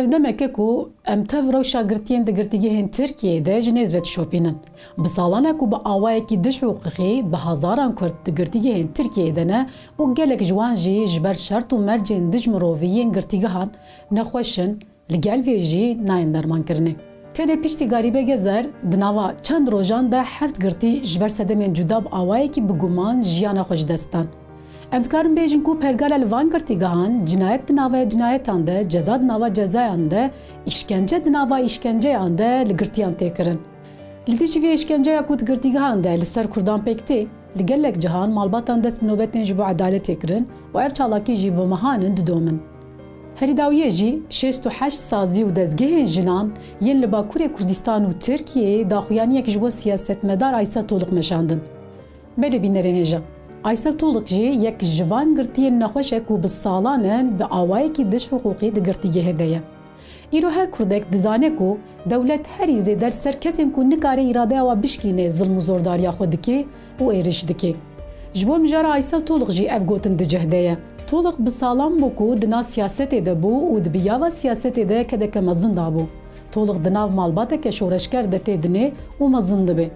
Hevdemeke ku em tev rewşa girtiyên di girtîgehên Tirkiyeyê de ji nêz ve dişopînin. Bi salan ku bi awayekî diş hiqûqî bi hezaran Kurd di girtîgehên Tirkiyeyê de ne û gelek ji wan jî ji ber şert û mercên dij mirovîyên girtîgehan nexweşin li gel vê jî nayên dermankirinê. Tenê piştî garîbe gezer di nava çend rojan de heft girtî ji ber sedemên cuda bi awayekî bi guman jiyana xwe ji dest dan. Em dikarin bêjin ku pergala li van girtîgehan cinayet di nava cinayetan de, ceza di nava cezayan de, îşkence di nava îşkenceyan de li girtiyan têkirin. Li dijî vê îşkenceya ku di girtîgehan de li ser Kurdan pêk tê, li gelek cihan malbatan dest bi nobetên ji bo edaletê kirin û ev çalakî jî bi mehanin didomin. Herî dawiyê jî 68 sazî û dezgehên jinan yên li Bakurê Kurdistan û Tirkiyeyê daxuyaniyek ji bo siyasetmedar Aysel Toluk meşandin. Belê bînerên hêja. Aysel Toluk jî yek ji van girtiyên nexweşek û bi salan bi awayekî diş hiqûqî di girtîgehê de ye. Îro her Kurdek dizane ku dewlet herî zêder ser kesên ku nikare îradeya wa bişkîne zilm û zordariya xwe dike û êriş dike. Ji bo mijara Aysel Toluk jî ev gotin di cih de ye. Toluk bi salan bû ku di nav siyasetê de bû û di biyava siyasetê de kedeke mezin dabû. Toluk di nav malbateke şoreşger de tê dinê û mezin dibe.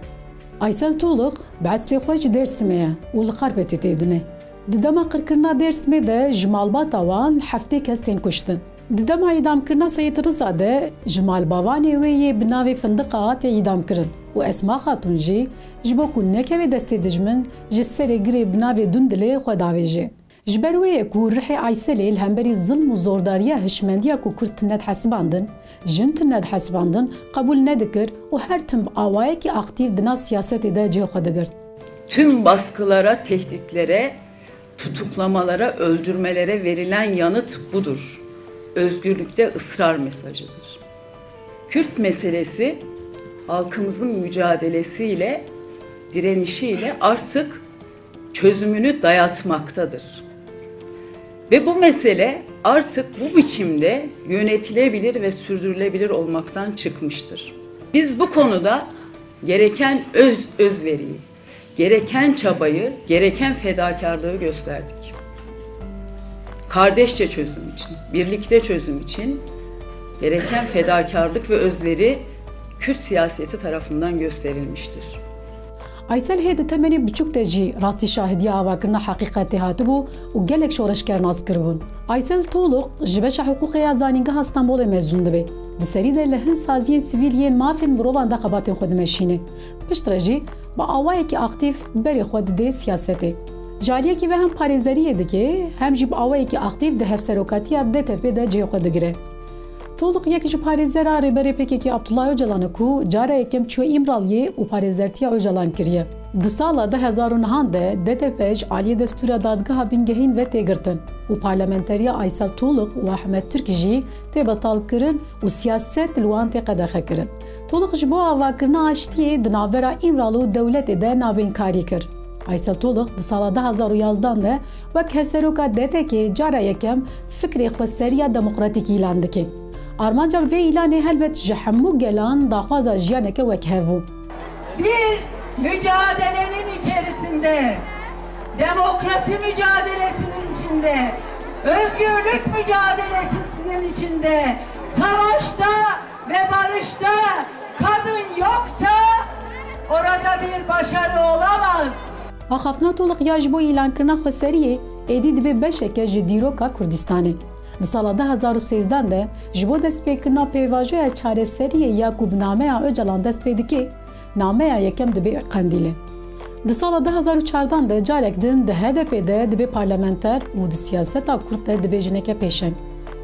Aysel Toluk bi eslê xwe ji Dêrsimê ye û li Xarpêtê tê dinê. Di dema qirkirina Dêrsimê de ji malbata wan heftê kes tên kuştin. Di dema îdamkirina Seyid Riza de ji malbavanê wê yê bi navê Findiqa hatê îdamkirin û Esma Xatun jî ji bo ku nekeve destê dijmin ji serê girê bi navê Dundilê xwe davêje. Ji ber wê ye ku rihê Ayselê li hemberî zilm û zordariya hişmendiya ku Kurd tune dihesibandin, jin tune dihesibandin qebûl nedikir û her tim bi awayekî aktif di nav siyasetê de cihê xwe digirt. Tüm baskılara, tehditlere, tutuklamalara, öldürmelere verilen yanıt budur. Özgürlükte ısrar mesajıdır. Kürt meselesi halkımızın mücadelesiyle, direnişiyle artık çözümünü dayatmaktadır. Ve bu mesele artık bu biçimde yönetilebilir ve sürdürülebilir olmaktan çıkmıştır. Biz bu konuda gereken özveriyi, gereken çabayı, gereken fedakarlığı gösterdik. Kardeşçe çözüm için, birlikte çözüm için gereken fedakarlık ve özveri Kürt siyaseti tarafından gösterilmiştir. Aysel hê di temenê biçûk de jî rastî şahidiya avakirina heqîqetê hatibû û gelek şoreşger nas kiribûn. Aysel Toluk ji beşa hiqûqeya zanîngeha Stenbolê mezûn dibe. Di serî de li hin saziyên sivîl yên mafên mirovan de xebatên xwe dimeşîne. Piştre jî bi awayekî aktif berê xwe dide siyasetê. Ji aliyekî ve hem parêzeriyê dike, hem jî bi awayekî aktif di hevserokatiya DTP de cihê xwe digire. Toluk yek ji parêzera rêberê PKK Abdullah Öcalan ku cara yekem çûye İmraliyê û parêzertiya Öcalan kiriye. Di sala 2009 de DTP ji aliyê destûra dadgeha bingehîn ve têgirtin û parlamenteriya Aysel Toluk û Ahmed Türk jî tê betalkirin û siyaset li wan tê qedexe kirin. Toluk ji bo avakirina aştiyê di navbera İmral û dewletê de navbênkarî kir. Aysel Toluk di sala 2011 de wek hevseroka DTK cara yekem fikrê xweseriya demokratîk îlan dike. Armanca vê îlanê helbet ji hemû gelan daxwaza jiyaneke wek hev bû. Bir mücadelenin içerisinde, demokrasi mücadelesinin içinde, özgürlük mücadelesinin içinde, savaşta ve barışta kadın yoksa orada bir başarı olamaz. Axaftina Toluk ya ji bo îlankirina xweseriyê êdî dibe beşeke ji dîroka Kurdistanê. Di sala 2013 de ji bo destpêkirina pêvajoya çareseriyê ya ku bi nameya Öcalan dest pê dike, nameya yekem dibe Qendîlê. Di sala 2014 de carek din di HDP'de dibe parlamenter û di siyaseta Kurd de dibe jineke pêşeng.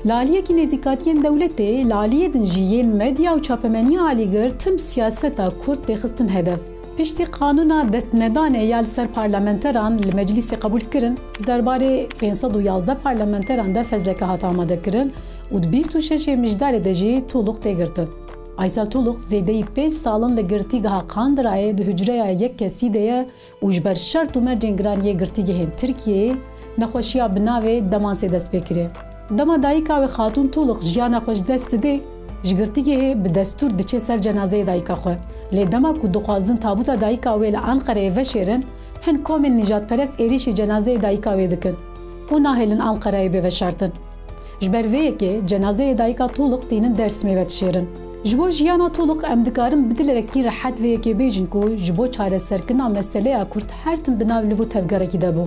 Laliyekî nêzîkatiyên dewletê, laliyê din jî yên medya û çapemeniya alîgir tim siyaseta Kurd tê xistin hedef. Piştî qanûna destnedanê ya li ser parlamenteran li meclîsê qebûl kirin, derbarê 511 parlamenteran de fezleke hat amadekirin û di 26 mijdarê de jî Toluk têgirtin. Aysel Toluk zêdeyî 5 salin li girtîgeha Qandirayê di hucreya yek kesî de ye û ji ber şert û mercên giraniyê girtîgehên Tirkiyeyê nexweşiya bi navê Demansê dest pê kiriye. Dema dayîka wê Xatûn Toluk jiyana xwe ji dest dide, ji girtîgehê bi destûr diçe ser cenazeyê dayîka xwe. Lê dema ku dixwazin tabuta dayîka wê li Enqereyê veşêrin, hin komên nîjadperest êrişî cenazeyê dayîka wê dikin û nahêlin Enqereyê bê veşartin. ji ber vê yekê cenazeyê dayîka Toluk tînin Dêrsimê ve dişêrin. Ji bo jiyana Toluk em dikarin bi dilerekî rehet vê yekê bêjin ku ji bo çareserkirina meseleya Kurd her tim di nav liv û tevgerekî de bû.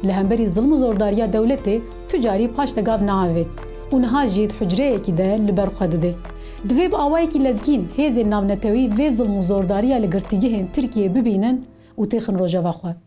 Li hemberî zilm û zordariya dewletê tu carî paş degav neavêt û niha jî di hucreyekî de li ber xwe dide. Divê bi awayekî lezgîn hêzên navnetewî vê zilm û zordariya li girtîgehên Tirkiyeyê bibînin û têxin rojeva xwe.